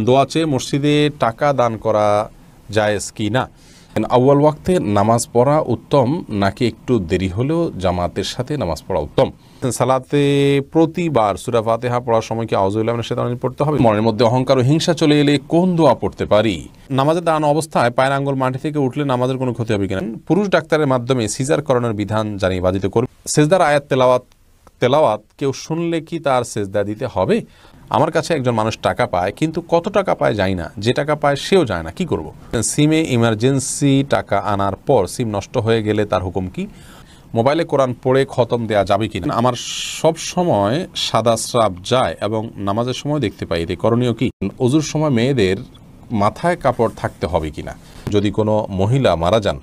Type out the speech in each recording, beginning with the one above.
দোয়া চেয়ে মসজিদে টাকা দান করা জায়েজ কি না? আউয়াল ওয়াক্তে নামাজ পড়া উত্তম নাকি একটু দেরি হলেও জামাতের সাথে নামাজ পড়া উত্তম? সালাতে প্রতিবার সূরা ফাতিহা পড়ার সময় কি আউযুবিল্লাহি মিনাশ শাইতানির রাজিম পড়তে হবে? মনের মধ্যে অহংকার ও হিংসা চলে এলে কোন দোয়া পড়তে পারি? নামাজে দাঁড়ানো অবস্থায় পায়ের আঙ্গুল মাটি থেকে উঠলে নামাজের কোনো ক্ষতি হবে কিনা? পুরুষ ডাক্তারের মাধ্যমে সিজার করানোর বিধান জানিয়ে বাধিত করবে। সেজদার আয়াত তেলাওয়াত কেউ শুনলে কি তার সেজদা দিতে হবে? আমার কাছে একজন মানুষ টাকা পায়, কিন্তু কত টাকা পায় জানি না, যে টাকা পায় সেও যায় না, কি করব? সিমে ইমার্জেন্সি টাকা আনার পর সিম নষ্ট হয়ে গেলে তার হুকুম কি? মোবাইলে কোরআন পড়ে খতম দেওয়া যাবে কিনা? আমার সব সময় সাদা স্রাব যায় এবং নামাজের সময় দেখতে পাই, এতে করণীয় কি? ওযুর সময় মেয়েদের মাথায় কাপড় থাকতে হবে কিনা? যদি কোনো মহিলা মারা যান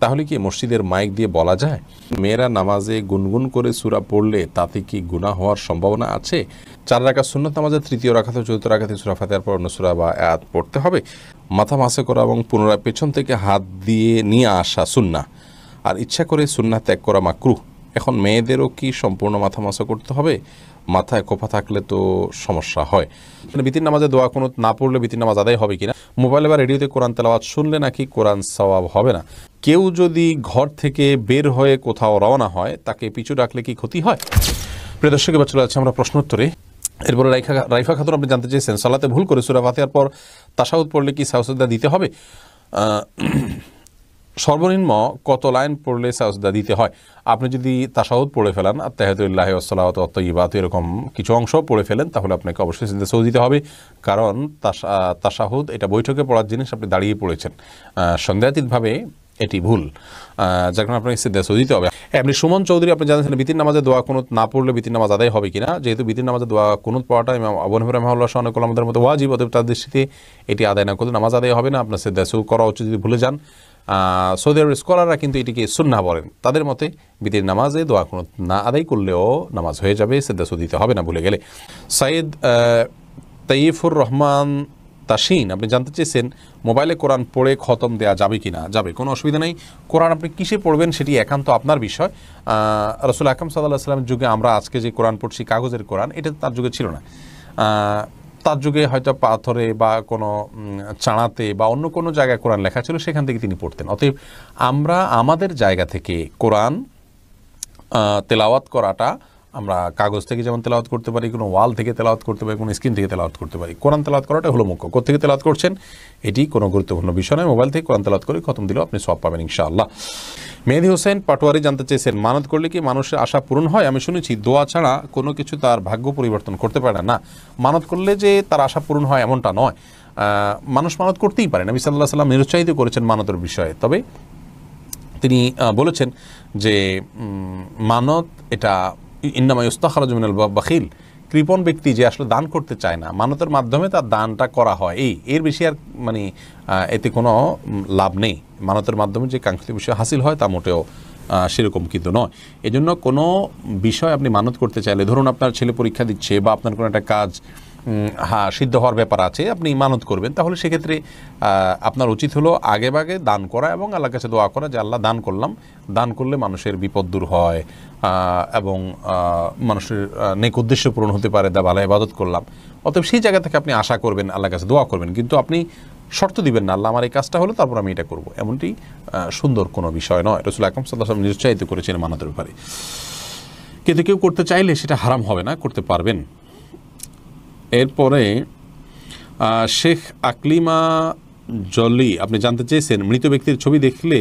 তাহলে কি মসজিদের মাইক দিয়ে বলা যায়? মেয়েরা নামাজে গুনগুন করে সূরা পড়লে তাতে কি গুনাহ হওয়ার সম্ভাবনা আছে? 4 রাকাত সুন্নাত নামাজের তৃতীয় রাকাত ও চতুর্থ রাকাতে সূরা ফাতিহার পর অন্য সূরা বা আয়াত পড়তে হবে। মাথা মাসে করা এবং পুনরায় পেছন থেকে হাত দিয়ে নিয়ে আসা সুন্নাহ, আর ইচ্ছা করে সুন্নাহ ত্যাগ করা মাকরুহ। এখন মেয়েদেরও কি সম্পূর্ণ মাথা মাসা করতে হবে? মাথায় কোফা থাকলে তো সমস্যা হয়। বিতির নামাজে দোয়া কুনুত না পড়লে বিতির নামাজ আদায় হবে কিনা? মোবাইলে বা রেডিওতে কোরআন তেলাওয়াত শুনলে নাকি কোরআন সওয়াব হবে না? কেউ যদি ঘর থেকে বের হয়ে কোথাও রওনা হয় তাকে পিছু ডাকলে কি ক্ষতি হয়? প্রিয় দর্শক, এবার চলে যাচ্ছে আমরা প্রশ্নোত্তরে। এরপরে রাইফা খাতুন আপনি জানতে চেয়েছেন, সালাতে ভুল করে সূরা ফাতিহার পর তাশাহুদ পড়লে কি সাজদা দিতে হবে? সর্বনিম্ন কত লাইন পড়লে সাজদা দিতে হয়? আপনি যদি তাশাহুদ পড়ে ফেলেন, আত্তাহিয়াতুল্লাহি ওয়াস সালাওয়াতু ওয়াত তাইয়্যিবাতু, এরকম কিছু অংশ পড়ে ফেলেন, তাহলে আপনাকে অবশ্যই সিজদা সহু দিতে হবে। কারণ তাশাহুদ এটা বৈঠকে পড়ার জিনিস, আপনি দাঁড়িয়ে পড়েছেন, সন্দেহাতীতভাবে এটি ভুল, যার কারণে আপনাকে সিজদা সহু দিতে হবে। আপনি সুমন চৌধুরী আপনি জানেন বিতির নামাজে দোয়া কুনুত না পড়লে বিতির নামাজ আদায় হবে কিনা? যেহেতু বিতির নামাজে দোয়া কুনুত পড়াটা ইমাম আবু হানিফা রাহিমাহুল্লাহ সহ অনেক উলামাদের মধ্যে ওয়াজিব, অতএব তার দৃষ্টিতে এটি আদায় না করলে নামাজ আদায় হবে না, আপনার সিজদা সহু করা উচিত যদি ভুলে যান। সৌদি আরবের স্কলাররা কিন্তু এটিকে সুন্নাহ বলেন, তাদের মতে বিতির নামাজে দোয়া কুনুত না আদায় করলেও নামাজ হয়ে যাবে, সিজদা সহু দিতে হবে না ভুলে গেলে। সাইদ তাইফুর রহমান তাসিন আপনি জানতে চেয়েছেন, মোবাইলে কোরআন পড়ে খতম দেওয়া যাবে কি না? যাবে, কোনো অসুবিধা নেই। কোরআন আপনি কিসে পড়বেন সেটি একান্ত আপনার বিষয়। রাসূল আকরাম সাল্লাল্লাহু আলাইহি ওয়াসাল্লামের যুগে আমরা আজকে যে কোরআন পড়ছি কাগজের কোরআন, এটা তার যুগে ছিল না। তার যুগে হয়তো পাথরে বা কোনো চাড়াতে বা অন্য কোনো জায়গায় কোরআন লেখা ছিল, সেখান থেকে তিনি পড়তেন। অতএব আমরা আমাদের জায়গা থেকে কোরআন তেলাওয়াত করাটা, আমরা কাগজ থেকে যেমন তেলাওয়াত করতে পারি, কোনো ওয়াল থেকে তেলাওয়াত করতে পারি, কোনো স্ক্রিন থেকে তেলাওয়াত করতে পারি, কোরআন তেলাওয়াত করাটা হলো মুখ্য। কোত্থেকে তেলাওয়াত করছেন এটি কোনো গুরুত্বপূর্ণ বিষয় নয়। মোবাইল থেকে কোরআন তেলাওয়াত করে খতম দিলেও আপনি সওয়াব পাবেন ইনশাআল্লাহ। মেহেদি হোসেন পাটোয়ারি জানতে চেয়েছেন, মানত করলে কি মানুষের আশা পূরণ হয়? আমি শুনেছি দোয়া ছাড়া কোনো কিছু তার ভাগ্য পরিবর্তন করতে পারে না। মানত করলে যে তার আশা পূরণ হয় এমনটা নয়। মানুষ মানত করতেই পারে, নবী সাল্লাল্লাহু আলাইহি ওয়াসাল্লাম নিরুৎসাহিত করেছেন মানতের বিষয়ে। তবে তিনি বলেছেন যে মানত এটা ইন্নামা ইস্তাখরাজু মিনাল বাখিল, কৃপণ ব্যক্তি যে আসলে দান করতে চায় না, মানতের মাধ্যমে তার দানটা করা হয়, এর বেশি আর মানে এতে কোনো লাভ নেই। মানতের মাধ্যমে যে কাঙ্ক্ষিত বিষয় হাসিল হয় তা মোটেও সেরকম কিন্তু নয়। এজন্য কোনো বিষয় আপনি মানত করতে চাইলে, ধরুন আপনার ছেলে পরীক্ষা দিচ্ছে বা আপনার কোনো একটা কাজ সিদ্ধ হওয়ার ব্যাপার আছে, আপনি মানত করবেন, তাহলে সেক্ষেত্রে আপনার উচিত হলো আগে ভাগে দান করা এবং আল্লাহর কাছে দোয়া করা যে আল্লাহ দান করলাম, দান করলে মানুষের বিপদ দূর হয় এবং মানুষের নেক উদ্দেশ্য পূরণ হতে পারে, ভালো ইবাদত করলাম। অতএব সেই জায়গা থেকে আপনি আশা করবেন, আল্লাহর কাছে দোয়া করবেন, কিন্তু আপনি শর্ত দিবেন না আল্লাহ আমার এই কাজটা হলো তারপর আমি এটা করবো, এমনটি সুন্দর কোনো বিষয় নয়। রাসূল আকরাম সাল্লাল্লাহু আলাইহি ওয়াসাল্লাম নিরুৎসাহিত করেছেন মানতের ব্যাপারে। কিন্তু কেউ করতে চাইলে সেটা হারাম হবে না, করতে পারবেন। এরপরে শেখ আকলিমা জলি আপনি জানতে চেয়েছেন, মৃত ব্যক্তির ছবি দেখলে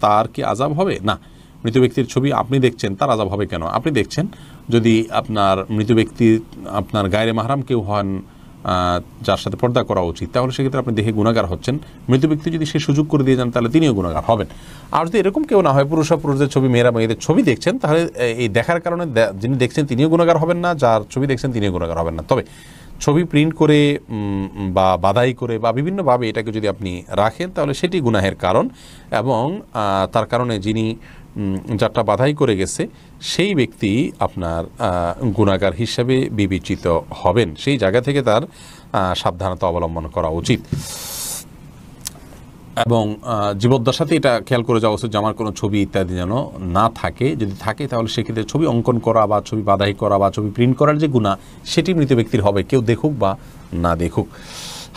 তার কি আযাব হবে? না, মৃত ব্যক্তির ছবি আপনি দেখছেন, তার আযাব হবে কেন? আপনি দেখছেন, যদি আপনার মৃত ব্যক্তি আপনার গায়রে মাহরাম কেউ হন, যার সাথে পর্দা করা উচিত, তাহলে সেক্ষেত্রে আপনি দেখে গুনাহগার হচ্ছেন। মৃত ব্যক্তি যদি সে সুযোগ করে দিয়ে যান তাহলে তিনিও গুনাহগার হবেন। আর যদি এরকম কেউ না হয়, পুরুষদের ছবি, মেয়েরা মেয়েদের ছবি দেখছেন, তাহলে এই দেখার কারণে যিনি দেখছেন তিনিও গুনাহগার হবেন না, যার ছবি দেখছেন তিনিও গুনাহগার হবেন না। তবে ছবি প্রিন্ট করে বা বাধাই করে বা বিভিন্নভাবে এটাকে যদি আপনি রাখেন তাহলে সেটি গুনাহের কারণ, এবং তার কারণে যিনি যারটা বাধাই করে গেছে সেই ব্যক্তি আপনার গুনাহগার হিসাবে বিবেচিত হবেন। সেই জায়গা থেকে তার সাবধানতা অবলম্বন করা উচিত এবং জীবদ্দশাতে এটা খেয়াল করে যাওয়া উচিত যে আমার কোনো ছবি ইত্যাদি যেন না থাকে। যদি থাকে তাহলে সেক্ষেত্রে ছবি অঙ্কন করা বা ছবি বাধাই করা বা ছবি প্রিন্ট করার যে গুনাহ সেটি মৃত ব্যক্তির হবে, কেউ দেখুক বা না দেখুক।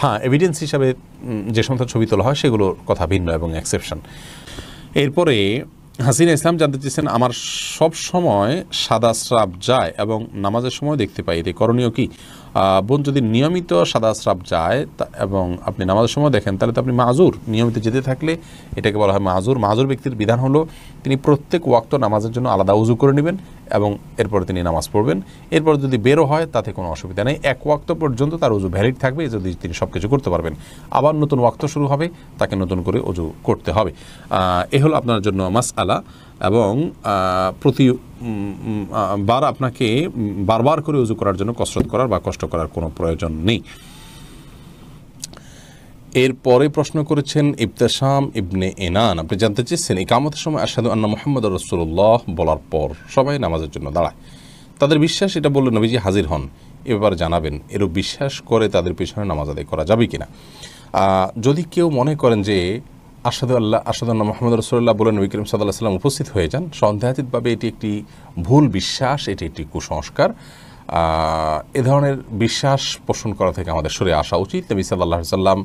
হ্যাঁ, এভিডেন্স হিসাবে যে সমস্ত ছবি তোলা হয় সেগুলোর কথা ভিন্ন এবং এক্সেপশন। এরপরে হাসিনা ইসলাম জানতে চেয়েছেন, আমার সব সময় সাদা স্রাব যায় এবং নামাজের সময় দেখতে পাই, এতে করণীয় কি? বোন, যদি নিয়মিত সাদা স্রাব যায় এবং আপনি নামাজের সময় দেখেন তাহলে তো আপনি মাজুর। নিয়মিত যেতে থাকলে এটাকে বলা হয় মাজুর। মাজুর ব্যক্তির বিধান হলো তিনি প্রত্যেক ওয়াক্ত নামাজের জন্য আলাদা উজু করে নেবেন এবং এরপর তিনি নামাজ পড়বেন। এরপর যদি বেরো হয় তাতে কোনো অসুবিধা নেই, এক ওয়াক্ত পর্যন্ত তার উজু ভ্যালিড থাকবে, যদি তিনি সব কিছু করতে পারবেন। আবার নতুন ওয়াক্ত শুরু হবে, তাকে নতুন করে উজু করতে হবে। এ হলো আপনার জন্য মাসআলা, এবং প্রতিবার আপনাকে বারবার করে উজু করার জন্য কসরত করার বা কষ্ট করার কোনো প্রয়োজন নেই। এরপরে প্রশ্ন করেছেন ইবতেসাম ইবনে এনান, আপনি জানতে চেয়েছেন ইকামতের সময় আশহাদু আন্না মুহাম্মাদুর রাসূলুল্লাহ বলার পর সবাই নামাজের জন্য দাঁড়ায়, তাদের বিশ্বাস এটা বললে নবীজি হাজির হন, এ ব্যাপারে জানাবেন। এরূপ বিশ্বাস করে তাদের পিছনে নামাজ আদায় করা যাবে কিনা? যদি কেউ মনে করেন যে আশহাদু আন্না মুহাম্মাদুর রাসূলুল্লাহ বলে নবী করিম সাল্লাল্লাহু আলাইহি ওয়াসাল্লাম উপস্থিত হয়ে যান, সন্দেহাতীতভাবে এটি একটি ভুল বিশ্বাস, এটি একটি কুসংস্কার। এ ধরনের বিশ্বাস পোষণ করা থেকে আমাদের সরে আসা উচিত। নবী সাল্লাল্লাহু আলাইহি ওয়াসাল্লাম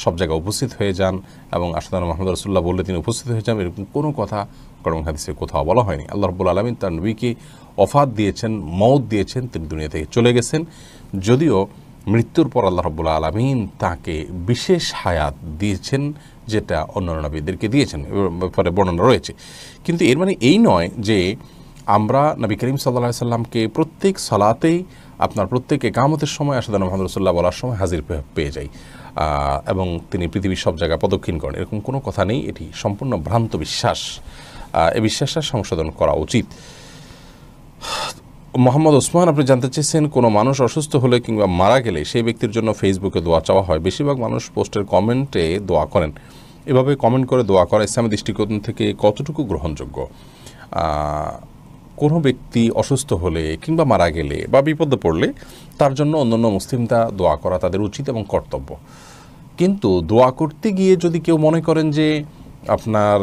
সব জায়গায় উপস্থিত হয়ে যান এবং আশহাদু আন্না মুহাম্মাদুর রাসূলুল্লাহ বললে তিনি উপস্থিত হয়ে যান, এরকম কোনো কথা কোরআন হাদিসে কোথাও বলা হয়নি। আল্লাহ রাব্বুল আলামিন তার নবীকে ওফাত দিয়েছেন, মওত দিয়েছেন, তিনি দুনিয়া থেকে চলে গেছেন। যদিও মৃত্যুর পর আল্লাহ রাব্বুল আলামিন তাকে বিশেষ হায়াত দিয়েছেন, যেটা অন্যান্য নবীদেরকে দিয়েছেন, ব্যাপারে বর্ণনা রয়েছে। কিন্তু এর মানে এই নয় যে আমরা নবী করিম সাল্লাল্লাহু আলাইহি সাল্লামকে প্রত্যেক সালাতেই আপনার প্রত্যেক ইকামতের সময় আশহাদু আন্না মুহাম্মাদুর রাসূলুল্লাহ বলার সময় হাজির পেয়ে যাই এবং তিনি পৃথিবীর সব জায়গায় প্রদক্ষিণ করেন, এরকম কোনো কথা নেই। এটি সম্পূর্ণ ভ্রান্ত বিশ্বাস। এই বিশ্বাসটা সংশোধন করা উচিত। মোহাম্মদ ওসমান, আপনি জানতে চেয়েছেন কোনো মানুষ অসুস্থ হলে কিংবা মারা গেলে সেই ব্যক্তির জন্য ফেসবুকে দোয়া চাওয়া হয়। বেশিরভাগ মানুষ পোস্টের কমেন্টে দোয়া করেন। এভাবে কমেন্ট করে দোয়া করা ইসলামের দৃষ্টিকোণ থেকে কতটুকু গ্রহণযোগ্য? কোনো ব্যক্তি অসুস্থ হলে কিংবা মারা গেলে বা বিপদে পড়লে তার জন্য অন্যান্য মুসলিমরা দোয়া করা তাদের উচিত এবং কর্তব্য। কিন্তু দোয়া করতে গিয়ে যদি কেউ মনে করেন যে আপনার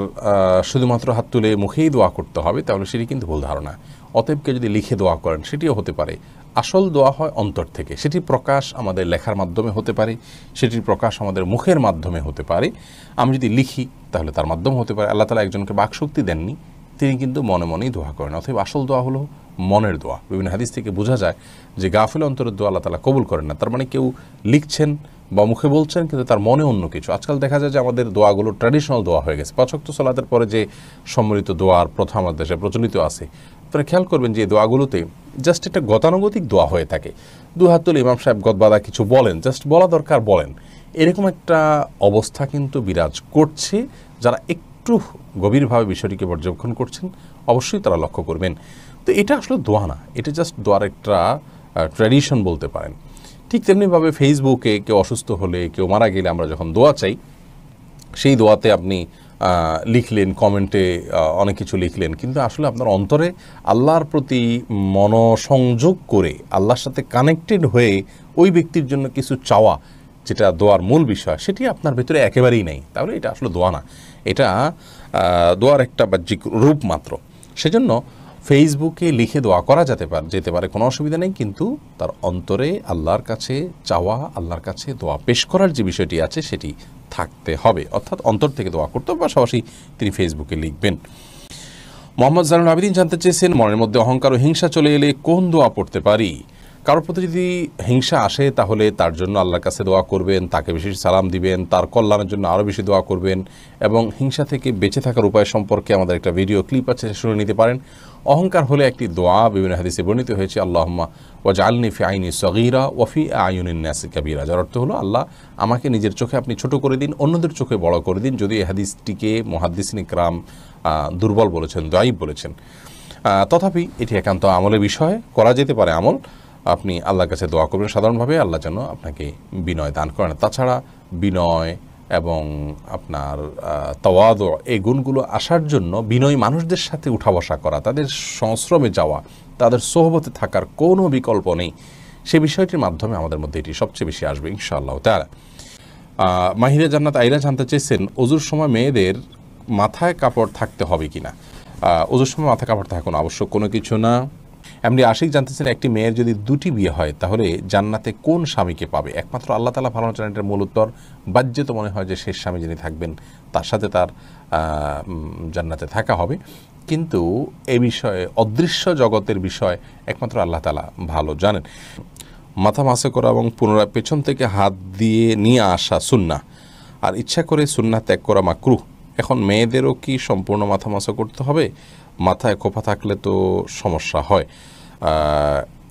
শুধুমাত্র হাত তুলে মুখেই দোয়া করতে হবে, তাহলে সেটি কিন্তু ভুল ধারণা। অতএব কেউ যদি লিখে দোয়া করেন সেটিও হতে পারে। আসল দোয়া হয় অন্তর থেকে, সেটি প্রকাশ আমাদের লেখার মাধ্যমে হতে পারে, সেটির প্রকাশ আমাদের মুখের মাধ্যমে হতে পারে। আমি যদি লিখি তাহলে তার মাধ্যমে হতে পারে। আল্লাহ তাআলা একজনকে বাকশক্তি দেননি, তিনি কিন্তু মনে মনেই দোয়া করেন। অতএব আসল দোয়া হলো মনের দোয়া। বিভিন্ন হাদিস থেকে বোঝা যায় যে গাফিল অন্তরের দোয়া আল্লাহ তাআলা কবুল করেন না। তার মানে কেউ লিখছেন বা মুখে বলছেন কিন্তু তার মনে অন্য কিছু। আজকাল দেখা যায় যে আমাদের দোয়াগুলো ট্র্যাডিশনাল দোয়া হয়ে গেছে। ৫ ওয়াক্ত সালাতের পরে যে সম্মিলিত দোয়ার প্রথা আমাদের দেশে প্রচলিত আছে, আপনারা খেয়াল করবেন যে এই দোয়াগুলোতে জাস্ট একটা গতানুগতিক দোয়া হয়ে থাকে। দু হাত তুলে ইমাম সাহেব গদবাদা কিছু বলেন, জাস্ট বলা দরকার বলেন, এরকম একটা অবস্থা কিন্তু বিরাজ করছে। যারা একটু গভীরভাবে বিষয়টিকে পর্যবেক্ষণ করছেন অবশ্যই তারা লক্ষ্য করবেন। তো এটা আসলে দোয়া না, এটা জাস্ট দোয়ার একটা ট্র্যাডিশন বলতে পারেন। ঠিক তেমনিভাবে ফেসবুকে কেউ অসুস্থ হলে, কেউ মারা গেলে আমরা যখন দোয়া চাই, সেই দোয়াতে আপনি লিখলেন, কমেন্টে অনেক কিছু লিখলেন, কিন্তু আসলে আপনার অন্তরে আল্লাহর প্রতি মনোসংযোগ করে আল্লাহর সাথে কানেক্টেড হয়ে ওই ব্যক্তির জন্য কিছু চাওয়া, যেটা দোয়ার মূল বিষয়, সেটি আপনার ভেতরে একেবারেই নেই। তাহলে এটা আসলে দোয়া না, এটা দোয়ার একটা বাহ্যিক রূপ মাত্র। সেজন্য ফেসবুকে লিখে দোয়া করা যেতে পারে, কোনো অসুবিধা নেই, কিন্তু তার অন্তরে আল্লাহর কাছে চাওয়া, আল্লাহর কাছে দোয়া পেশ করার যে বিষয়টি আছে সেটি থাকতে হবে। অর্থাৎ অন্তর থেকে দোয়া করতে হবে, পাশাপাশি তিনি ফেসবুকে লিখবেন। মোহাম্মদ জানুল আবেদিন জানতে চেয়েছেন, মনের মধ্যে অহংকার ও হিংসা চলে এলে কোন দোয়া পড়তে পারি? কারোর প্রতি যদি হিংসা আসে তাহলে তার জন্য আল্লাহর কাছে দোয়া করবেন, তাকে বেশি সালাম দিবেন, তার কল্যাণের জন্য আরও বেশি দোয়া করবেন, এবং হিংসা থেকে বেঁচে থাকার উপায় সম্পর্কে আমাদের একটা ভিডিও ক্লিপ আছে, শুনে নিতে পারেন। অহংকার হলে একটি দোয়া বিভিন্ন হাদিসে বর্ণিত হয়েছে, আল্লাহুম্মা ওয়াজআলনি ফি আইনি সগীরা ওয়া ফি আয়ুনিন নাসি কাবীরা, যার অর্থ হলো আল্লাহ আমাকে নিজের চোখে আপনি ছোট করে দিন, অন্যদের চোখে বড় করে দিন। যদি এই হাদিসটিকে মুহাদ্দিসিন ইকরাম দুর্বল বলেছেন, দায়ীফ বলেছেন, তথাপি এটি একান্ত আমলের বিষয়, করা যেতে পারে আমল। আপনি আল্লাহর কাছে দোয়া করবেন সাধারণভাবে, আল্লাহ যেন আপনাকে বিনয় দান করেন। তাছাড়া বিনয় এবং আপনার তাওয়াদু, এই গুণগুলো আসার জন্য বিনয়ী মানুষদের সাথে উঠা বসা করা, তাদের সংস্রবে যাওয়া, তাদের সোহবতে থাকার কোনো বিকল্প নেই। সে বিষয়টির মাধ্যমে আমাদের মধ্যে এটি সবচেয়ে বেশি আসবে ইনশাআল্লাহ তাআলা। মাহিরা জান্নাত আইরা জানতে চেয়েছেন, ওযুর সময় মেয়েদের মাথায় কাপড় থাকতে হবে কিনা? ওযুর সময় মাথা কাপড় থাকা কোনো আবশ্যক কোনো কিছু না। এমনি আশিক জানতেছেন, একটি মেয়ের যদি দুটি বিয়ে হয় তাহলে জান্নাতে কোন স্বামীকে পাবে? একমাত্র আল্লাহ তাআলা ভালো জানেন। এটার মূল উত্তর, বাহ্যে তো মনে হয় যে শেষ স্বামী যিনি থাকবেন তার সাথে তার জান্নাতে থাকা হবে, কিন্তু এ বিষয়ে অদৃশ্য জগতের বিষয় একমাত্র আল্লাহ তাআলা ভালো জানেন। মাথা মাসে করা এবং পুনরায় পেছন থেকে হাত দিয়ে নিয়ে আসা সুন্নাহ, আর ইচ্ছা করে সুন্নাহ ত্যাগ করা মাকরুহ। এখন মেয়েদেরও কি সম্পূর্ণ মাথা মাসা করতে হবে? মাথায় খোপা থাকলে তো সমস্যা হয়।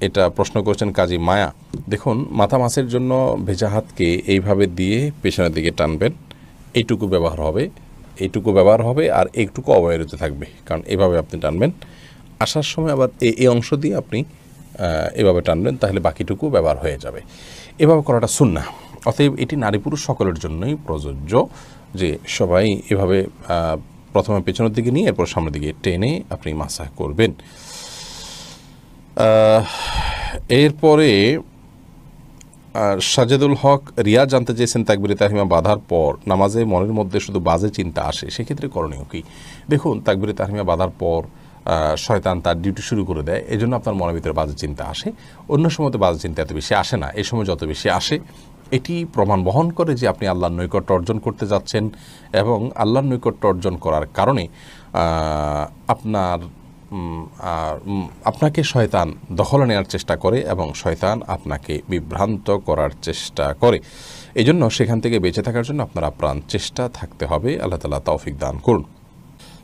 এটা প্রশ্ন করেছেন কাজী মায়া। দেখুন, মাথা মাসের জন্য ভেজা হাতকে এইভাবে দিয়ে পেছনের দিকে টানবেন, এইটুকু ব্যবহার হবে, আর একটুকু অবহেলিত থাকবে, কারণ এভাবে আপনি টানবেন। আসার সময় আবার এই অংশ দিয়ে আপনি এভাবে টানবেন, তাহলে বাকিটুকু ব্যবহার হয়ে যাবে। এভাবে করাটা সুন্নাহ। অতএব এটি নারী পুরুষ সকলের জন্যই প্রযোজ্য, যে সবাই এভাবে প্রথমে পেছনের দিকে নিয়ে এরপর সামনের দিকে টেনে আপনি মাসাহ করবেন। এরপরে সাজেদুল হক রিয়া জানতে চেয়েছেন, তাকবীরে তাহরিমা বাঁধার পর নামাজে মনের মধ্যে শুধু বাজে চিন্তা আসে, সেক্ষেত্রে করণীয় কি? দেখুন, তাকবীরে তাহরিমা বাঁধার পর শয়তান তার ডিউটি শুরু করে দেয়, এই জন্য আপনার মনের ভিতরে বাজে চিন্তা আসে। অন্য সময় তো বাজে চিন্তা এত বেশি আসে না, এই সময় যত বেশি আসে এটি প্রমাণ বহন করে যে আপনি আল্লাহর নৈকট্য অর্জন করতে যাচ্ছেন, এবং আল্লাহর নৈকট্য অর্জন করার কারণে আপনাকে শয়তান দখলে নেওয়ার চেষ্টা করে এবং শয়তান আপনাকে বিভ্রান্ত করার চেষ্টা করে। এই জন্য সেখান থেকে বেঁচে থাকার জন্য আপনার আপ্রাণ চেষ্টা থাকতে হবে। আল্লাহ তাআলা তৌফিক দান করুন।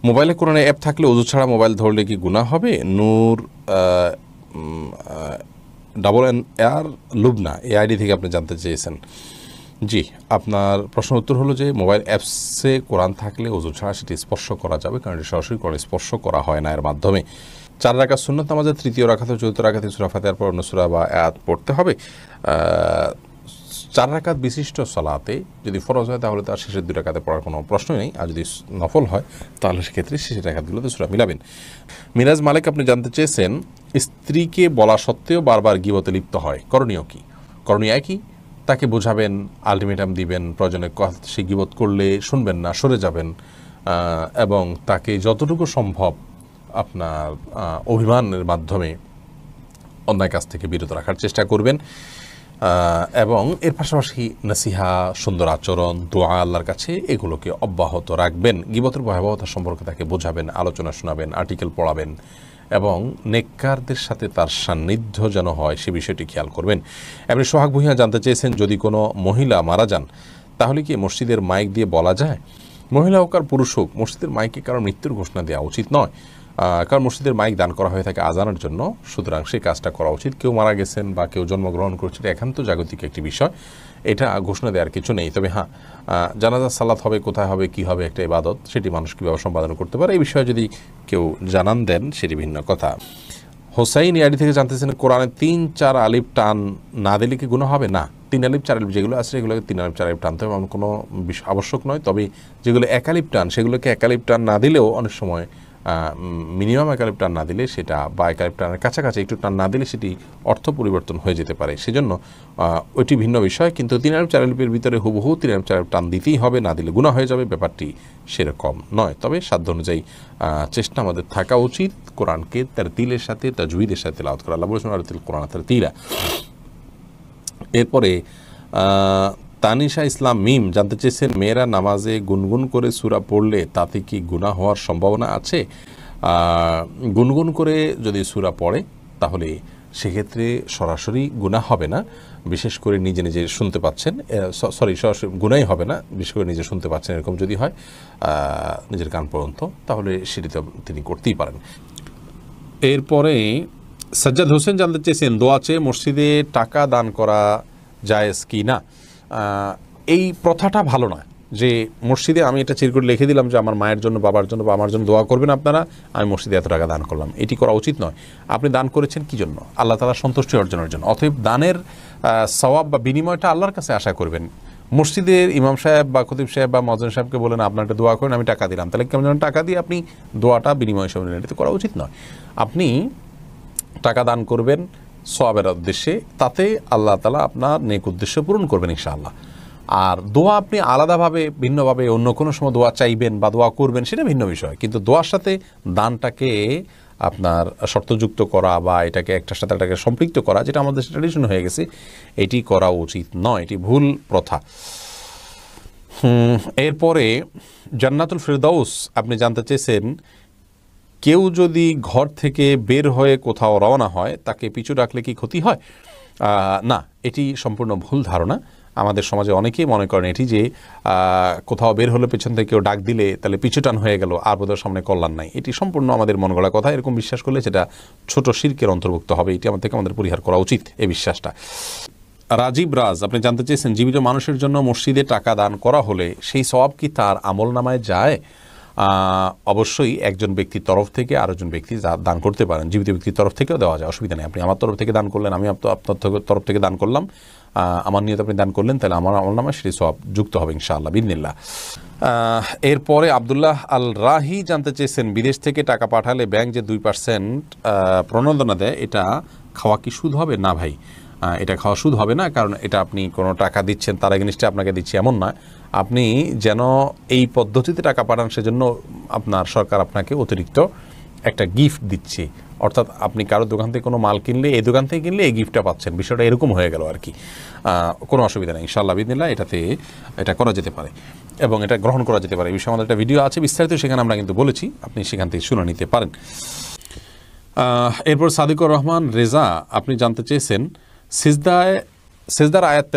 মোবাইলে কোরআনে অ্যাপ থাকলে ওযু ছাড়া মোবাইল ধরলে কি গুনাহ হবে? নূর AR লুবনা এই আইডি থেকে আপনি জানতে চেয়েছেন। জি, আপনার প্রশ্ন উত্তর হলো যে মোবাইল অ্যাপসে কোরআন থাকলে ওযু ছাড়া সেটি স্পর্শ করা যাবে, কারণ এটি সরাসরি কোরআন স্পর্শ করা হয় না এর মাধ্যমে। 4 রাকাত সুন্নত নামাজের তৃতীয় রাকাত ও চতুর্থ রাকাতে সূরা ফাতিহার পর অন্য সূরা বা আয়াত পড়তে হবে। 4 রাকাত বিশিষ্ট সালাতে যদি ফরজ হয় তাহলে তার শেষের 2 রাকাতে পড়ার কোনো প্রশ্নই নেই, আর যদি নফল হয় তাহলে সেক্ষেত্রে শেষের রাকাতগুলোতে সূরা মিলাবেন। মিরাজ মালিক আপনি জানতে চেয়েছেন, স্ত্রীকে বলা সত্ত্বেও বারবার গীবতে লিপ্ত হয়, করণীয় কি? করণীয় একই, তাকে বোঝাবেন, আলটিমেটাম দিবেন, প্রয়োজনে সে গীবত করলে শুনবেন না, সরে যাবেন, এবং তাকে যতটুকু সম্ভব আপনার অভিমানের মাধ্যমে অন্যায় কাজ থেকে বিরত রাখার চেষ্টা করবেন, এবং এর পাশাপাশি নসিহা, সুন্দর আচরণ, দোয়া আল্লাহর কাছে এগুলোকে অব্যাহত রাখবেন। গীবতের ভয়াবহতা সম্পর্কে তাকে বোঝাবেন, আলোচনা শোনাবেন, আর্টিকেল পড়াবেন, এবং নেককারদের সাথে তার সান্নিধ্য যেন হয় সে বিষয়টি খেয়াল করবেন। এমনি সোহাগ ভূঁইয়া জানতে চেয়েছেন, যদি কোনো মহিলা মারা যান তাহলে কি মসজিদের মাইক দিয়ে বলা যায়? মহিলা হোক আর পুরুষ হোক, মসজিদের মাইকে কারণ মৃত্যুর ঘোষণা দেওয়া উচিত নয়, কারণ মসজিদের মাইক দান করা হয়ে থাকে আজানের জন্য, সুতরাং সেই কাজটা করা উচিত। কেউ মারা গেছেন বা কেউ জন্মগ্রহণ করছে, এটা একান্ত জাগতিক একটি বিষয়, এটা ঘোষণা দেওয়ার কিছু নেই। তবে হ্যাঁ, জানাজার সালাত হবে, কোথায় হবে, কী হবে, একটা ইবাদত, সেটি মানুষ কীভাবে সম্পাদন করতে পারে এই বিষয়ে যদি কেউ জানান দেন সেটি ভিন্ন কথা। হোসাইন ইয়াডি থেকে জানতেছেন, কোরআনে 3-4 আলিফ টান না দিলে কি গুনাহ হবে? না, 3 আলিফ 4 আলিফ যেগুলো আছে সেগুলোকে 3 আলিফ 4 আলিফ টানতে হবে, এমন কোনো আবশ্যক নয়। তবে যেগুলো 1 আলিফ টান, সেগুলোকে 1 আলিফ টান না দিলেও অনেক সময় মিনিমাম 1 আলিফ টান না দিলে সেটা, বা 1 আলিফ টানের কাছাকাছি একটু টান না দিলে সেটি অর্থ পরিবর্তন হয়ে যেতে পারে, সেজন্য ওইটি ভিন্ন বিষয়। কিন্তু 3 আলিফ 4 আলিফের ভিতরে হুবহু 3 আলিফ 4 আলিফ টান দিতেই হবে, না দিলে গুনাহ হয়ে যাবে, ব্যাপারটি সেরকম নয়। তবে সাধ্য অনুযায়ী চেষ্টা আমাদের থাকা উচিত কোরআনকে তারতিলের সাথে, তাজউইদের সাথে তেলাওয়াত করা। আল্লাহ বলেছেন, আরতিল কোরআন তারতিলা। এরপরে তানিশা ইসলাম মিম জানতে চেয়েছেন, মেয়েরা নামাজে গুনগুন করে সূরা পড়লে তাতে কি গুনাহ হওয়ার সম্ভাবনা আছে? গুনগুন করে যদি সূরা পড়ে তাহলে সেক্ষেত্রে সরাসরি গুনাহ হবে না, বিশেষ করে নিজে নিজে শুনতে পাচ্ছেন, সরাসরি গুনাহই হবে না, বিশেষ করে নিজে শুনতে পাচ্ছেন এরকম যদি হয় নিজের কান পর্যন্ত, তাহলে সেটি তো তিনি করতেই পারেন। এরপরে সাজ্জাদ হোসেন জানতে চেয়েছেন, দোয়া চেয়ে মসজিদে টাকা দান করা জায়েজ কি না? এই প্রথাটা ভালো না, যে মসজিদে আমি এটা চির করে লিখে দিলাম যে আমার মায়ের জন্য, বাবার জন্য বা আমার জন্য দোয়া করবেন আপনারা, আমি মসজিদে এত টাকা দান করলাম, এটি করা উচিত নয়। আপনি দান করেছেন কী জন্য? আল্লাহ তাআলার সন্তুষ্টি অর্জনের জন্য। অতএব দানের সওয়াব বা বিনিময়টা আল্লাহর কাছে আশা করবেন। মসজিদের ইমাম সাহেব বা খতিব সাহেব বা মুয়াজ্জিন সাহেবকে বলেন আপনার একটা দোয়া করেন, আমি টাকা দিলাম, তাহলে কেমন যেন টাকা দিয়ে আপনি দোয়াটা বিনিময় হিসেবে নিলেন, এটা করা উচিত নয়। আপনি টাকা দান করবেন সওয়াবের উদ্দেশ্যে, তাতে আল্লাহ তাআলা আপনার নেক উদ্দেশ্য পূরণ করবেন ইনশাআল্লাহ। আর দোয়া আপনি আলাদাভাবে ভিন্নভাবে অন্য কোনো সময় দোয়া চাইবেন বা দোয়া করবেন, সেটা ভিন্ন বিষয়, কিন্তু দোয়ার সাথে দানটাকে আপনার শর্তযুক্ত করা বা এটাকে একটার সাথে একটাকে সম্পৃক্ত করা, যেটা আমাদের ট্র্যাডিশন হয়ে গেছে, এটি করা উচিত নয়, এটি ভুল প্রথা। এরপরে জান্নাতুল ফিরদাউস আপনি জানতে চেয়েছেন, কেউ যদি ঘর থেকে বের হয়ে কোথাও রওনা হয় তাকে পিছু ডাকলে কি ক্ষতি হয়? না, এটি সম্পূর্ণ ভুল ধারণা। আমাদের সমাজে অনেকেই মনে করেন এটি যে কোথাও বের হলে পেছন থেকে কেউ ডাক দিলে তাহলে পিছুটান হয়ে গেল, আর বোধহয় সামনে কল্যাণ নাই। এটি সম্পূর্ণ আমাদের মন গড়া কথা। এরকম বিশ্বাস করলে সেটা ছোট শিরকের অন্তর্ভুক্ত হবে। এটি আমাদের পরিহার করা উচিত, এই বিশ্বাসটা। রাজীব রাজ আপনি জানতে চেয়েছেন, জীবিত মানুষের জন্য মসজিদে টাকা দান করা হলে সেই সওয়াব কি তার আমল নামায় যায়? অবশ্যই একজন ব্যক্তির তরফ থেকে আরেকজন ব্যক্তি দান করতে পারেন। জীবিত ব্যক্তির তরফ থেকেও দেওয়া যায়, অসুবিধা নেই। আপনি আমার তরফ থেকে দান করলেন, আমি আপনার তরফ থেকে দান করলাম, আমার নিয়ত আপনি দান করলেন, তাহলে আমার আমল নামায় সেটি সওয়াব যুক্ত হবে ইনশাআল্লাহ বিইذনিল্লাহ। এরপরে আব্দুল্লাহ আল রাহি জানতে চেয়েছেন, বিদেশ থেকে টাকা পাঠালে ব্যাংক যে 2% প্রণোদনা দেয়, এটা খাওয়া কি সুদ হবে? না ভাই, এটা খাওয়া সুদ হবে না, কারণ এটা আপনি কোনো টাকা দিচ্ছেন তার এগেইনস্টে আপনাকে দিচ্ছি এমন নয়। আপনি যেন এই পদ্ধতিতে টাকা পাঠান, সেজন্য আপনার সরকার আপনাকে অতিরিক্ত একটা গিফট দিচ্ছে। অর্থাৎ আপনি কারো দোকান থেকে কোনো মাল কিনলে, এই দোকান থেকে কিনলে এই গিফটটা পাচ্ছেন, বিষয়টা এরকম হয়ে গেল আর কি। কোনো অসুবিধা নেই ইনশাআল্লাহ বিইذনিল্লাহ, এটা করা যেতে পারে এবং এটা গ্রহণ করা যেতে পারে। এই বিষয়ে আমাদের একটা ভিডিও আছে বিস্তারিত, সেখানে আমরা কিন্তু বলেছি, আপনি সেখান থেকে শুনে নিতে পারেন। এরপর সাদিকুর রহমান রেজা আপনি জানতে চেয়েছেন, সেজদার আয়াত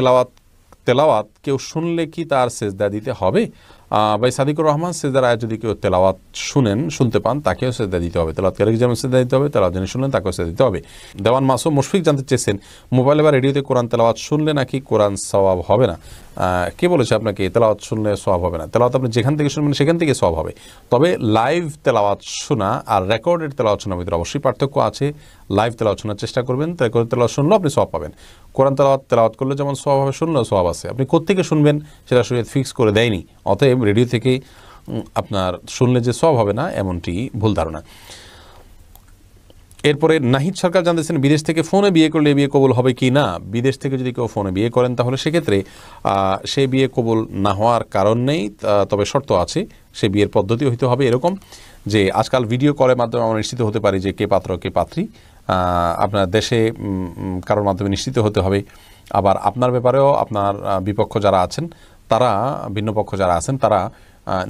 তেলাওয়াত কেউ শুনলে কি তার সেজদা দিতে হবে? ভাই সাদিকুর রহমান, সেজদার আয়াত যদি কেউ তেলাওয়াত শুনতে পান তাকেও সেজদা দিতে হবে। তেলাওয়াতকারীকে যেমন সেজদা দিতে হবে, তেলাওয়াত যিনি শুনলেন তাকেও সেজদা দিতে হবে। দেওয়ান মাসুম মুশফিক জানতে চেয়েছেন, মোবাইলে বা রেডিওতে কোরআন তেলাওয়াত শুনলে নাকি কোরআন সওয়াব হবে না? কে বলেছে আপনাকে তেলাওয়াত শুনলে সওয়াব হবে না? তেলাওয়াত আপনি যেখান থেকে শুনবেন সেখান থেকে সওয়াব হবে। তবে লাইভ তেলাওয়াত শোনা আর রেকর্ডেড তেলাওয়াত শোনার ভিতরে অবশ্যই পার্থক্য আছে। লাইভ তেলাওয়াত শোনার চেষ্টা করবেন, রেকর্ডেড তেলাওয়াত শুনলেও আপনি সওয়াব পাবেন। কোরআন তেলাওয়াত করলে যেমন সওয়াব হবে, শুনলেও সওয়াব আছে। আপনি কোত্থেকে শুনবেন সেটা শরীয়ত ফিক্স করে দেয়নি, অতএব রেডিও থেকে আপনার শুনলে যে সওয়াব হবে না এমনটি ভুল ধারণা। এরপরে নাহিদ সরকার জানতেছেন, বিদেশ থেকে ফোনে বিয়ে করলে বিয়ে কবুল হবে কি না? বিদেশ থেকে যদি কেউ ফোনে বিয়ে করেন তাহলে সেক্ষেত্রে সেই বিয়ে কবুল না হওয়ার কারণ নেই, তবে শর্ত আছে। সে বিয়ের পদ্ধতি হইতে হবে এরকম যে আজকাল ভিডিও কলের মাধ্যমে আমরা নিশ্চিত হতে পারি যে কে পাত্র কে পাত্রী। আপনার দেশে কারোর মাধ্যমে নিশ্চিত হতে হবে। আবার আপনার ব্যাপারেও আপনার বিপক্ষ যারা আছেন তারা, ভিন্ন পক্ষ যারা আছেন তারা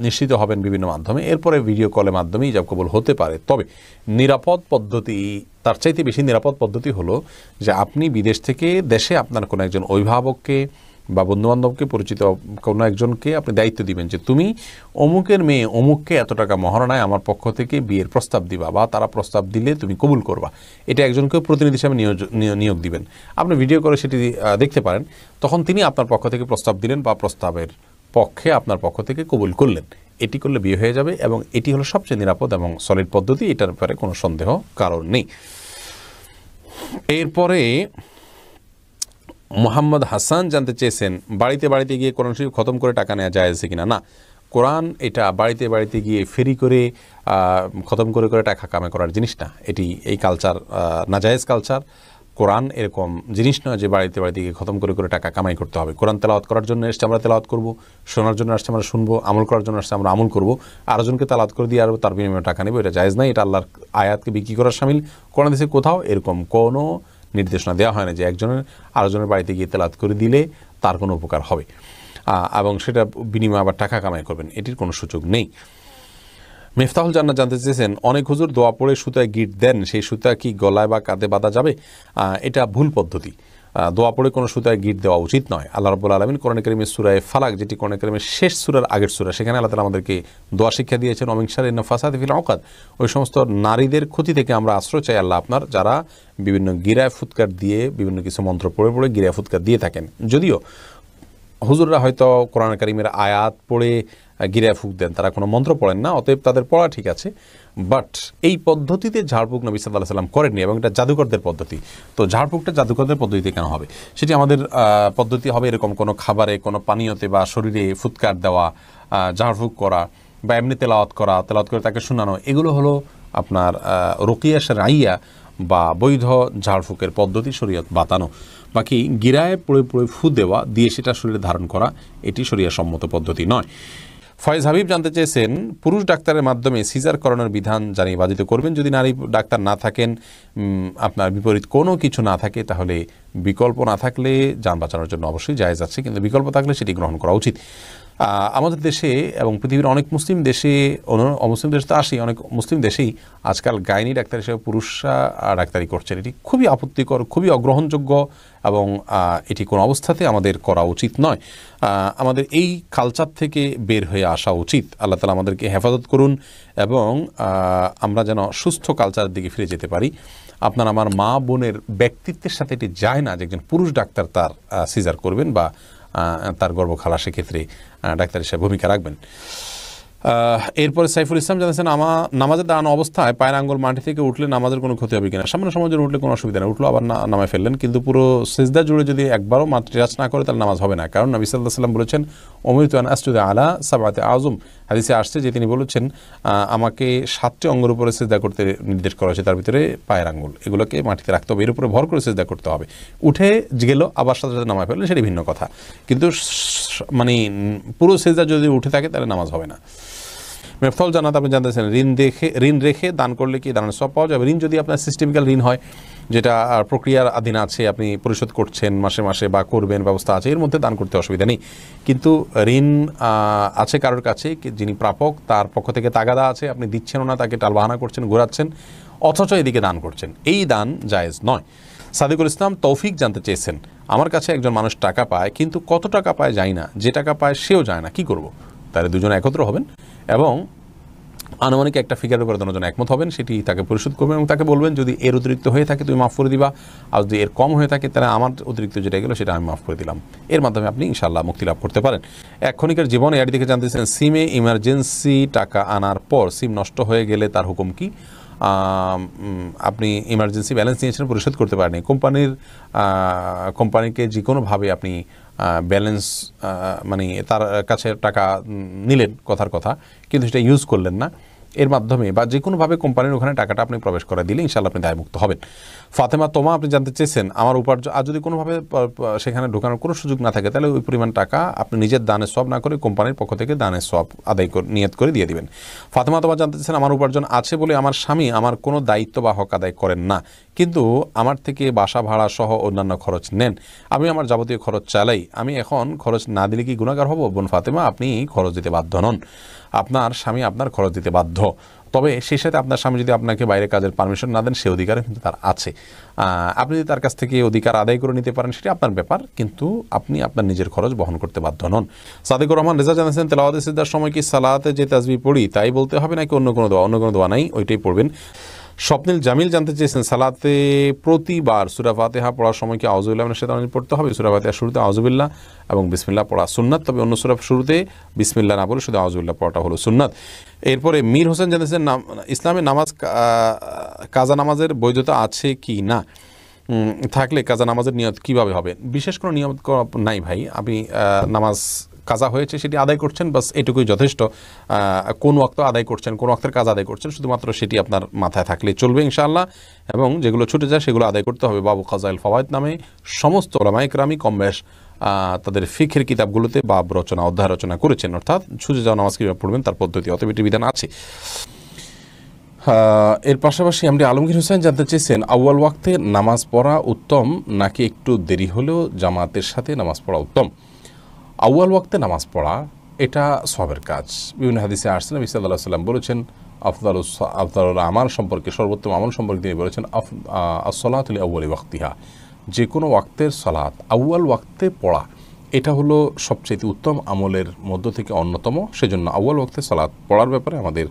নিশ্চিত হবেন বিভিন্ন মাধ্যমে। এরপরে ভিডিও কলের মাধ্যমেই ইজাব কবুল হতে পারে। তবে নিরাপদ পদ্ধতি, তার চাইতে বেশি নিরাপদ পদ্ধতি হলো যে আপনি বিদেশ থেকে দেশে আপনার কোনো একজন অভিভাবককে বা বন্ধুবান্ধবকে, পরিচিত কোনো একজনকে আপনি দায়িত্ব দিবেন যে তুমি অমুকের মেয়ে অমুককে এত টাকা মহারণায় আমার পক্ষ থেকে বিয়ের প্রস্তাব দিবা, বা তারা প্রস্তাব দিলে তুমি কবুল করবা। এটা একজনকে প্রতিনিধি হিসাবে নিয়োগ দিবেন। আপনি ভিডিও করে সেটি দেখতে পারেন। তখন তিনি আপনার পক্ষ থেকে প্রস্তাব দিলেন বা প্রস্তাবের পক্ষে আপনার পক্ষ থেকে কবুল করলেন। এটি করলে বিয়ে হয়ে যাবে এবং এটি হলো সবচেয়ে নিরাপদ এবং সলিড পদ্ধতি। এটার ব্যাপারে কোনো সন্দেহ কারণ নেই। এরপরে মোহাম্মদ হাসান জানতে চেয়েছেন, বাড়িতে গিয়ে কোরআন শরীফ খতম করে টাকা নেওয়া যায় কিনা? না, কোরআন এটা বাড়িতে গিয়ে ফেরি করে খতম করে টাকা কামাই করার জিনিস না। এই কালচার নাজায়েজ কালচার। কোরআন এরকম জিনিস নয় যে বাড়িতে গিয়ে খতম করে টাকা কামাই করতে হবে। কোরআন তেলাওয়াত করার জন্য এসছে আমরা তেলাওয়াত করব, শোনার জন্য আসছে আমরা শুনবো, আমল করার জন্য আসছে আমরা আমল করব। আরেকজনকে তেলাওয়াত করে দিয়ে আর তার বিনিময়ে টাকা নেব, এটা জায়েজ নাই। এটা আল্লাহর আয়াতকে বিক্রি করার শামিল। কোরআন দেশে কোথাও এরকম কোনো নির্দেশনা দেওয়া হয় না যে একজনের আরেকজনের বাড়িতে গিয়ে তেলাওয়াত করে দিলে তার কোনো উপকার হবে এবং সেটা বিনিময়ে আবার টাকা কামাই করবেন, এটির কোনো সুযোগ নেই। মিফতাহুল জান্নাত জানতে চেয়েছেন, অনেক হুজুর দোয়া পড়ে সুতায় গিট দেন, সেই সুতা কি গলায় বা কাঁধে বাঁধা যাবে? এটা ভুল পদ্ধতি। দোয়া পড়ে কোনো সুতায় গিট দেওয়া উচিত নয়। আল্লাহ রাব্বুল আলামিন কোরআনে কারীমের সূরা ফালাক, যেটি কোরআনে কারীমের শেষ সূরার আগের সূরা, সেখানে আল্লাহ তাআলা আমাদেরকে দোয়া শিক্ষা দিয়েছেন, ওয়া মিন শাররি নাফাসাতি ফিল উকাদ। ওই সমস্ত নারীদের ক্ষতি থেকে আমরা আশ্রয় চাই আল্লাহ আপনার, যারা বিভিন্ন গিরায় ফুৎকার দিয়ে বিভিন্ন কিছু মন্ত্র পড়ে গিরায় ফুৎকার দিয়ে থাকেন। যদিও হুজুররা হয়তো কোরআন কারীমের আয়াত পড়ে গিরায় ফুঁক দেন, তারা কোনো মন্ত্র পড়েন না, অতএব তাদের পড়া ঠিক আছে। বাট এই পদ্ধতিতে ঝাড়ফুঁক নবী সাল্লাল্লাহু আলাইহি ওয়াসাল্লাম করেননি এবং এটা জাদুকরদের পদ্ধতি। তো ঝাড়ফুঁকটা জাদুকরদের পদ্ধতিতে কেন হবে? সেটি আমাদের পদ্ধতি হবে এরকম কোনো খাবারে, কোনো পানীয়তে বা শরীরে ফুৎকার দেওয়া, ঝাড়ফুঁক করা বা এমনি তেলাওয়াত করে তাকে শোনানো। এগুলো হলো আপনার রুকিয়া শারঈয়া বা বৈধ ঝাড়ফুঁকের পদ্ধতি, শরীয়ত বাতানো। বাকি গিরায় পড়ে ফু দেওয়া দিয়ে সেটা শরীরে ধারণ করা, এটি শরীয়ত সম্মত পদ্ধতি নয়। ফয়েজ হাবিব জানতে চেয়েছেন, পুরুষ ডাক্তারের মাধ্যমে সিজার করানোর বিধান জানিয়ে বাধিত করবেন। যদি নারী ডাক্তার না থাকেন, আপনার বিপরীত কোনো কিছু না থাকে, তাহলে বিকল্প না থাকলে যান বাঁচানোর জন্য অবশ্যই জায়েজ আছে, কিন্তু বিকল্প থাকলে সেটি গ্রহণ করা উচিত। আমাদের দেশে এবং পৃথিবীর অনেক মুসলিম দেশে, অমুসলিম দেশ তো আসি, অনেক মুসলিম দেশেই আজকাল গাইনি ডাক্তার হিসেবে পুরুষরা ডাক্তারি করছেন। এটি খুবই আপত্তিকর, খুবই অগ্রহণযোগ্য এবং এটি কোনো অবস্থাতে আমাদের করা উচিত নয়। আমাদের এই কালচার থেকে বের হয়ে আসা উচিত। আল্লাহ তাআলা আমাদেরকে হেফাজত করুন এবং আমরা যেন সুস্থ কালচারের দিকে ফিরে যেতে পারি। আপনার আমার মা বোনের ব্যক্তিত্বের সাথে এটি যায় না যে একজন পুরুষ ডাক্তার তার সিজার করবেন বা তার গর্ভখালা সেক্ষেত্রে ডাক্তার হিসেবে ভূমিকা রাখবেন। এরপরে সাইফুল ইসলাম জানাচ্ছেন, নামাজের দাঁড়ানো অবস্থায় পায়ের আঙ্গুল মাটি থেকে উঠলে নামাজের কোনো ক্ষতি হবে কিনা? সামান্য সময় জন্য উঠলে কোনো অসুবিধা নেই, উঠলো আবার নামায় ফেললেন, কিন্তু পুরো সিজদা জুড়ে যদি একবারও টাচ না করে তাহলে নামাজ হবে না। কারণ নবী সাল্লাল্লাহু আলাইহি ওয়াসাল্লাম বলেছেন, উমিরতু আন আসজুদা আলা সাবআতি আযম। হাদিসে আসছে যে তিনি বলেছেন, আমাকে 7টি অঙ্গের উপরে সিজদা করতে নির্দেশ করা হয়েছে, তার ভিতরে পায়ের আঙ্গুল, এগুলোকে মাটিতে রাখতে হবে, এর উপরে ভর করে সিজদা করতে হবে। উঠে গেল আবার সাথে সাথে নামায় ফেললে সেটি ভিন্ন কথা, কিন্তু মানে পুরো সিজদা যদি উঠে থাকে তাহলে নামাজ হবে না। মেফতাল জানাত আপনি জানতেছেন, ঋণ রেখে দান করলে কি দানের সব পাওয়া যাবে? ঋণ যদি আপনার সিস্টেমিক্যাল ঋণ হয়, যেটা প্রক্রিয়ার অধীন আছে, আপনি পরিশোধ করছেন মাসে মাসে বা করবেন, ব্যবস্থা আছে, এর মধ্যে দান করতে অসুবিধা নেই। কিন্তু ঋণ আছে কারোর কাছে, যিনি প্রাপক, তার পক্ষ থেকে তাগাদা আছে, আপনি দিচ্ছেনও না, তাকে টালবাহানা করছেন, ঘোরাচ্ছেন, অথচ এদিকে দান করছেন, এই দান জায়েজ নয়। সাদিকুল ইসলাম তৌফিক জানতে চেয়েছেন, আমার কাছে একজন মানুষ টাকা পায়, কিন্তু কত টাকা পায় যায় না, যে টাকা পায় সেও যায় না, কি করব? তাহলে দুজনে একত্র হবেন এবং আনুমানিক একটা ফিগারের উপরে দুজন একমত হবেন, সেটি তাকে পরিশোধ করবেন এবং তাকে বলবেন, যদি এর অতিরিক্ত হয়ে থাকে তুমি মাফ করে দিবা, আর যদি এর কম হয়ে থাকে তাহলে আমার অতিরিক্ত যেটা গেলো সেটা আমি মাফ করে দিলাম। এর মাধ্যমে আপনি ইনশাআল্লাহ মুক্তি লাভ করতে পারেন। এক ক্ষণিকের জীবনে এর দিকে জানতেছেন, সিমে ইমার্জেন্সি টাকা আনার পর সিম নষ্ট হয়ে গেলে তার হুকুম কি? আপনি ইমার্জেন্সি ব্যালেন্স নিয়েছেন, পরিশোধ করতে পারেনি, কোম্পানিকে যে কোনোভাবে আপনি ব্যালেন্স মানে তার কাছে টাকা নিলেন, কথার কথা, কিন্তু সেটা ইউজ করলেন না, এর মাধ্যমে বা যে কোনোভাবে কোম্পানির ওখানে টাকাটা আপনি প্রবেশ করে দিলে ইনশাআল্লাহ আপনি দায়মুক্ত হবেন। ফাতেমা তোমা আপনি জানতে চেয়েছেন, আমার উপার্জন আর যদি কোনোভাবে সেখানে ঢোকানোর কোনো সুযোগ না থাকে, তাহলে ওই পরিমাণ টাকা আপনি নিজের দানের সওয়াব না করে কোম্পানির পক্ষ থেকে দানের সওয়াব আদায় করে নিয়ত করে দিয়ে দিবেন। ফাতেমা তোমা জানতে চেয়েছেন, আমার উপার্জন আছে বলে আমার স্বামী আমার কোনো দায়িত্ব বা হক আদায় করেন না, কিন্তু আমার থেকে বাসা ভাড়া সহ অন্যান্য খরচ নেন, আমি আমার যাবতীয় খরচ চালাই, আমি এখন খরচ না দিলে কি গুনাহগার হব? বোন ফাতেমা, আপনি খরচ দিতে বাধ্য নন, আপনার স্বামী আপনার খরচ দিতে বাধ্য। তবে সেই সাথে আপনার স্বামী যদি আপনাকে বাইরে কাজের পারমিশন না দেন, সে অধিকার কিন্তু তার আছে। আপনি যদি তার কাছ থেকে অধিকার আদায় করে নিতে পারেন সেটি আপনার ব্যাপার, কিন্তু আপনি আপনার নিজের খরচ বহন করতে বাধ্য নন। সাদিকুর রহমান রেজা জানাচ্ছেন, তেলাওয়াতে সিজদার সময় কি সালাতে যে তাসবিহ পড়ি তাই বলতে হবে নাকি অন্য কোনো দোয়া? অন্য কোনো দোয়া নাই, ওইটাই পড়বেন। স্বপ্নিল জামিল জানতে চেয়েছেন, সালাতে প্রতিবার সূরা ফাতিহা পড়ার সময় কি আউযুবিল্লাহি মিনাশ শাইতানির রাজিম পড়তে হবে? সূরা ফাতিহার শুরুতে আউযুবিল্লাহ এবং বিসমিল্লাহ পড়া সুন্নাত, তবে অন্য সূরার শুরুতে বিসমিল্লাহ না বলে শুধু আউযুবিল্লাহ পড়াটা হলো সুন্নাত। এরপরে মীর হোসেন জানতেছেন, ইসলামে নামাজ কাজা নামাজের বৈধতা আছে কি না? থাকলে কাজা নামাজের নিয়ত কিভাবে হবে? বিশেষ কোনো নিয়ত নাই ভাই, আপনি নামাজ কাজা হয়েছে সেটি আদায় করছেন, বাস এটুকুই যথেষ্ট। কোন ওয়াক্ত আদায় করছেন, কোন ওয়াক্তের কাজ আদায় করছেন, শুধুমাত্র সেটি আপনার মাথায় থাকলে চলবে ইনশাআল্লাহ। এবং যেগুলো ছুটে যায় সেগুলো আদায় করতে হবে। বাবু কাজাইল ফাওয়ায়েদ নামে সমস্ত উলামায়ে কেরামি কম বেশ তাদের ফিকহের কিতাবগুলোতে বাব রচনা, অধ্যায় রচনা করেছেন, অর্থাৎ ছুটে যাওয়া নামাজ কীভাবে পড়বেন তার পদ্ধতি, অতএব এটি বিধান আছে। এর পাশাপাশি আমরা আলমগীর হোসেন জানতে চেয়েছেন, আউয়াল ওয়াক্তে নামাজ পড়া উত্তম নাকি একটু দেরি হলেও জামাতের সাথে নামাজ পড়া উত্তম? আউয়াল ওয়াক্তে নামাজ পড়া এটা সওয়াবের কাজ। বিভিন্ন হাদিসে আসছে, নবী সাল্লাল্লাহু আলাইহি ওয়াসাল্লাম বলেছেন, আফদালুল আমাল সম্পর্কে, সর্বোত্তম আমল সম্পর্কে তিনি বলেছেন, আস-সালাতু লি আউয়ালি ওয়াক্তিহা, যে কোনো ওয়াক্তের সালাত আউয়াল ওয়াক্তে পড়া এটা হলো সবচেয়ে উত্তম আমলের মধ্য থেকে অন্যতম। সেজন্য আউয়াল ওয়াক্তে সালাত পড়ার ব্যাপারে আমাদের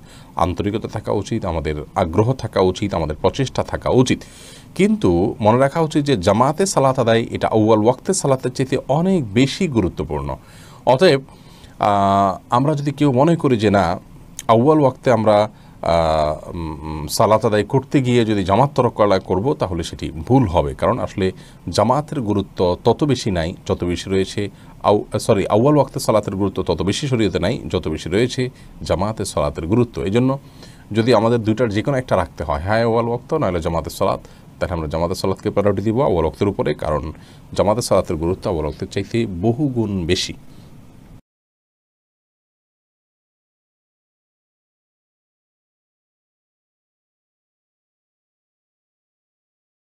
আন্তরিকতা থাকা উচিত, আমাদের আগ্রহ থাকা উচিত, আমাদের প্রচেষ্টা থাকা উচিত। কিন্তু মনে রাখা উচিত যে জামাতে সালাত আদায় এটা আউয়াল ওয়াক্তে সালাতের চেয়ে অনেক বেশি গুরুত্বপূর্ণ। অতএব আমরা যদি কেউ মনে করি যে না, আউয়াল ওয়াক্তে আমরা সালাত আদায় করতে গিয়ে যদি জামাত তরক করব, তাহলে সেটি ভুল হবে। কারণ আসলে জামাতের গুরুত্ব তত বেশি নাই যত বেশি রয়েছে আউয়াল ওয়াক্তে সালাতের গুরুত্ব তত বেশি শরীয়তে নাই যত বেশি রয়েছে জামাতের সালাতের গুরুত্ব। এই জন্য যদি আমাদের দুইটার যে কোনো একটা রাখতে হয়, হ্যাঁ আউয়াল ওয়াক্ত নইলে জামাতের সালাত, তাহলে আমরা জামাতের সালাতকে প্রায়োরিটি দিব আউয়াল ওয়াক্তের উপরে, কারণ জামাতের সালাতের গুরুত্ব আউয়াল ওয়াক্তের চাইতে বহু গুণ বেশি।